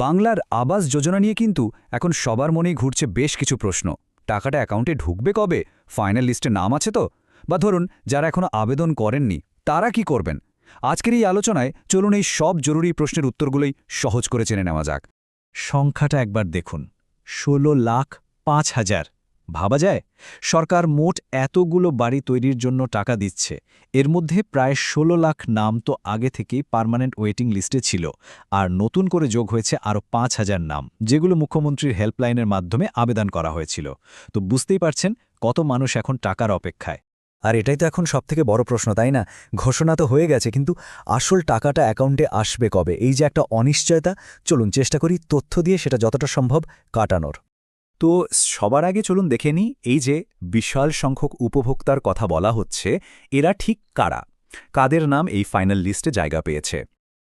বাংলার আবাস যোজনা নিয়ে কিন্তু এখন সবার মনেই ঘুরছে বেশ কিছু প্রশ্ন। টাকাটা অ্যাকাউন্টে ঢুকবে কবে? ফাইনাল লিস্টে নাম আছে তো? বা ধরুন যারা এখনো আবেদন করেননি তারা কি করবেন? আজকের এই আলোচনায় চলুন এই সব জরুরি প্রশ্নের উত্তরগুলোই সহজ করে জেনে নেওয়া যাক। সংখ্যাটা একবার দেখুন, 16,05,000। ভাবা যায় সরকার মোট এতগুলো বাড়ি তৈরির জন্য টাকা দিচ্ছে, এর মধ্যে প্রায় 16 লাখ নাম তো আগে থেকেই পার্মানেন্ট ওয়েটিং লিস্টে ছিল, আর নতুন করে যোগ হয়েছে আরও 5,000 নাম, যেগুলো মুখ্যমন্ত্রীর হেল্পলাইনের মাধ্যমে আবেদন করা হয়েছিল। তো বুঝতেই পারছেন কত মানুষ এখন টাকার অপেক্ষায়। আর এটাই তো এখন সবথেকে বড় প্রশ্ন, তাই না? ঘোষণা তো হয়ে গেছে, কিন্তু আসল টাকাটা অ্যাকাউন্টে আসবে কবে? এই যে একটা অনিশ্চয়তা, চলুন চেষ্টা করি তথ্য দিয়ে সেটা যতটা সম্ভব কাটানোর। তো সবার আগে চলুন দেখে নিই, এই যে বিশাল সংখ্যক উপভোক্তার কথা বলা হচ্ছে, এরা ঠিক কারা? কাদের নাম এই ফাইনাল লিস্টে জায়গা পেয়েছে?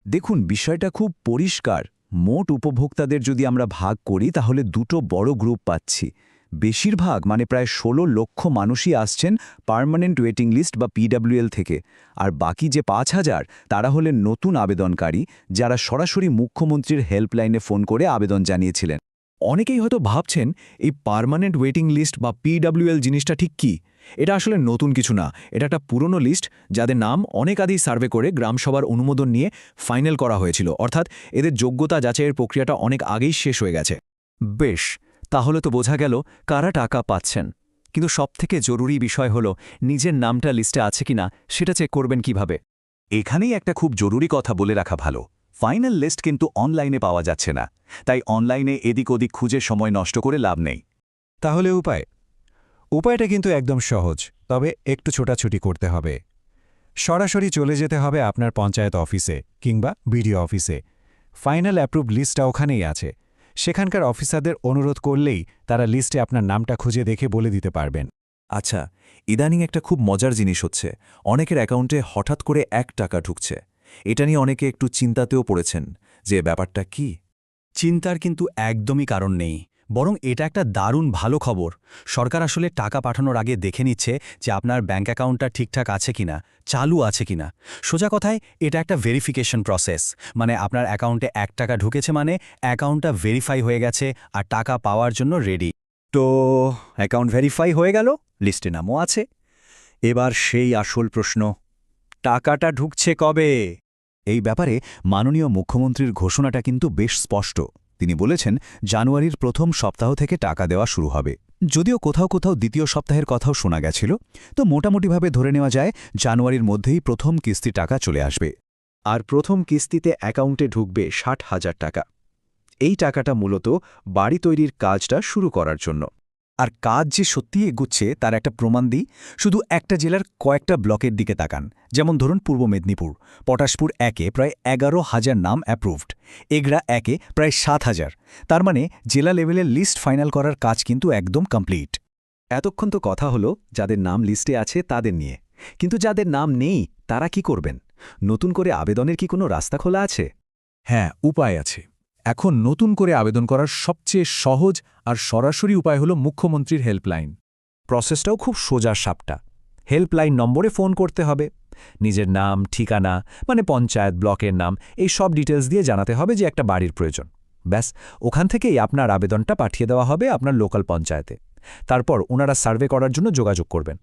দেখুন, বিষয়টা খুব পরিষ্কার। মোট উপভোক্তাদের যদি আমরা ভাগ করি তাহলে দুটো বড় গ্রুপ পাচ্ছি। বেশিরভাগ মানে প্রায় 16 লক্ষ মানুষই আসছেন পার্মানেন্ট ওয়েটিং লিস্ট বা পিডব্লিউএল থেকে, আর বাকি যে 5,000 তারা হলেন নতুন আবেদনকারী, যারা সরাসরি মুখ্যমন্ত্রীর হেল্পলাইনে ফোন করে আবেদন জানিয়েছিলেন। অনেকেই হয়তো ভাবছেন এই পার্মানেন্ট ওয়েটিং লিস্ট বা পিডব্লিউএল জিনিসটা ঠিক কি। এটা আসলে নতুন কিছু না, এটা একটা পুরনো লিস্ট যাদের নাম অনেক আগেই সার্ভে করে গ্রামসভার অনুমোদন নিয়ে ফাইনাল করা হয়েছিল, অর্থাৎ এদের যোগ্যতা যাচাইয়ের প্রক্রিয়াটা অনেক আগেই শেষ হয়ে গেছে। বেশ, তাহলে তো বোঝা গেল কারা টাকা পাচ্ছেন। কিন্তু সবথেকে জরুরি বিষয় হলো নিজের নামটা লিস্টে আছে কিনা সেটা চেক করবেন কিভাবে। এখানেই একটা খুব জরুরি কথা বলে রাখা ভালো, ফাইনাল লিস্ট কিন্তু অনলাইনে পাওয়া যাচ্ছে না, তাই অনলাইনে এদিক ওদিক খুঁজে সময় নষ্ট করে লাভ নেই। তাহলে উপায়টা কিন্তু একদম সহজ, তবে একটু ছোটাছুটি করতে হবে। সরাসরি চলে যেতে হবে আপনার পঞ্চায়েত অফিসে কিংবা বিডিও অফিসে। ফাইনাল অ্যাপ্রুভ লিস্টটা ওখানেই আছে। সেখানকার অফিসারদের অনুরোধ করলেই তারা লিস্টে আপনার নামটা খুঁজে দেখে বলে দিতে পারবেন। আচ্ছা, ইদানিং একটা খুব মজার জিনিস হচ্ছে, অনেকের অ্যাকাউন্টে হঠাৎ করে 1 টাকা ঢুকছে। এটা নিয়ে অনেকে একটু চিন্তাতেও পড়েছেন যে ব্যাপারটা কি। চিন্তার কিন্তু একদমই কারণ নেই, বরং এটা একটা দারুণ ভালো খবর। সরকার আসলে টাকা পাঠানোর আগে দেখে নিচ্ছে যে আপনার ব্যাঙ্ক অ্যাকাউন্টটা ঠিকঠাক আছে কিনা, চালু আছে কিনা। সোজা কথায় এটা একটা ভেরিফিকেশন প্রসেস, মানে আপনার অ্যাকাউন্টে 1 টাকা ঢুকেছে মানে অ্যাকাউন্টটা ভেরিফাই হয়ে গেছে আর টাকা পাওয়ার জন্য রেডি। তো অ্যাকাউন্ট ভেরিফাই হয়ে গেল, লিস্টে নামও আছে। এবার সেই আসল প্রশ্ন, টাকাটা ঢুকছে কবে? এই ব্যাপারে মাননীয় মুখ্যমন্ত্রীর ঘোষণাটা কিন্তু বেশ স্পষ্ট। তিনি বলেছেন জানুয়ারির প্রথম সপ্তাহ থেকে টাকা দেওয়া শুরু হবে। যদিও কোথাও কোথাও দ্বিতীয় সপ্তাহের কথাও শোনা গেছিল, তো মোটামুটিভাবে ধরে নেওয়া যায় জানুয়ারির মধ্যেই প্রথম কিস্তি টাকা চলে আসবে। আর প্রথম কিস্তিতে অ্যাকাউন্টে ঢুকবে 60,000 টাকা। এই টাকাটা মূলত বাড়ি তৈরির কাজটা শুরু করার জন্য। আর কাজ যে সত্যিই এগুচ্ছে তার একটা প্রমাণ দিই, শুধু একটা জেলার কয়েকটা ব্লকের দিকে তাকান। যেমন ধরুন পূর্ব মেদিনীপুর, পটাশপুর 1-এ প্রায় 11,000 নাম অ্যাপ্রুভড, এগরা 1-এ প্রায় 7,000। তার মানে জেলা লেভেলের লিস্ট ফাইনাল করার কাজ কিন্তু একদম কমপ্লিট। এতক্ষণ তো কথা হলো যাদের নাম লিস্টে আছে তাদের নিয়ে, কিন্তু যাদের নাম নেই তারা কি করবেন? নতুন করে আবেদনের কি কোনো রাস্তা খোলা আছে? হ্যাঁ, উপায় আছে। এখন নতুন করে আবেদন করার সবচেয়ে সহজ আর সরাসরি উপায় হল মুখ্যমন্ত্রীর হেল্পলাইন। প্রসেসটাও খুব সোজা সাপটা। হেল্পলাইন নম্বরে ফোন করতে হবে, নিজের নাম, ঠিকানা মানে পঞ্চায়েত, ব্লকের নাম, এই সব ডিটেলস দিয়ে জানাতে হবে যে একটা বাড়ির প্রয়োজন। ব্যাস, ওখান থেকেই আপনার আবেদনটা পাঠিয়ে দেওয়া হবে আপনার লোকাল পঞ্চায়েতে। তারপর ওনারা সার্ভে করার জন্য যোগাযোগ করবেন।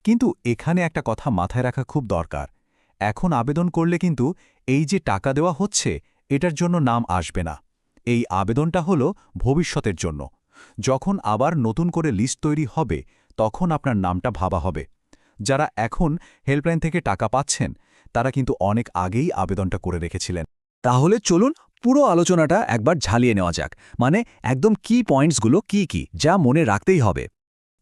কিন্তু এখানে একটা কথা মাথায় রাখা খুব দরকার, এখন আবেদন করলে কিন্তু এই যে টাকা দেওয়া হচ্ছে এটার জন্য নাম আসবে না। এই আবেদনটা হলো ভবিষ্যতের জন্য। যখন আবার নতুন করে লিস্ট তৈরি হবে তখন আপনার নামটা ভাবা হবে। যারা এখন হেল্পলাইন থেকে টাকা পাচ্ছেন তারা কিন্তু অনেক আগেই আবেদনটা করে রেখেছিলেন। তাহলে চলুন পুরো আলোচনাটা একবার ঝালিয়ে নেওয়া যাক, মানে একদম কি পয়েন্টসগুলো কি যা মনে রাখতেই হবে।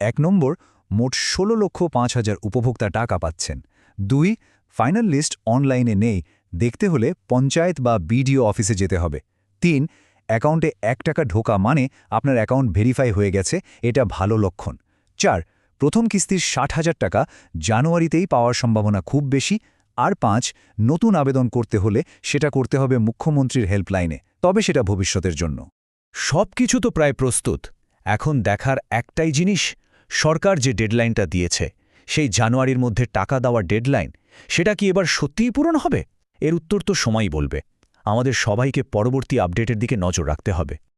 1 নম্বর, মোট 16,05,000 উপভোক্তা টাকা পাচ্ছেন। 2, ফাইনাল লিস্ট অনলাইনে নেই, দেখতে হলে পঞ্চায়েত বা বিডিও অফিসে যেতে হবে। 3, অ্যাকাউন্টে 1 টাকা ঢোকা মানে আপনার অ্যাকাউন্ট ভেরিফাই হয়ে গেছে, এটা ভালো লক্ষণ। 4, প্রথম কিস্তির 60,000 টাকা জানুয়ারিতেই পাওয়ার সম্ভাবনা খুব বেশি। আর 5, নতুন আবেদন করতে হলে সেটা করতে হবে মুখ্যমন্ত্রীর হেল্পলাইনে, তবে সেটা ভবিষ্যতের জন্য। সব কিছু তো প্রায় প্রস্তুত। এখন দেখার একটাই জিনিস, সরকার যে ডেডলাইনটা দিয়েছে, সেই জানুয়ারির মধ্যে টাকা দেওয়ার ডেডলাইন, সেটা কি এবার সত্যিই পূরণ হবে? এর উত্তর তো সময়ই বলবে। আমাদের সবাইকে পরবর্তী আপডেটের দিকে নজর রাখতে হবে।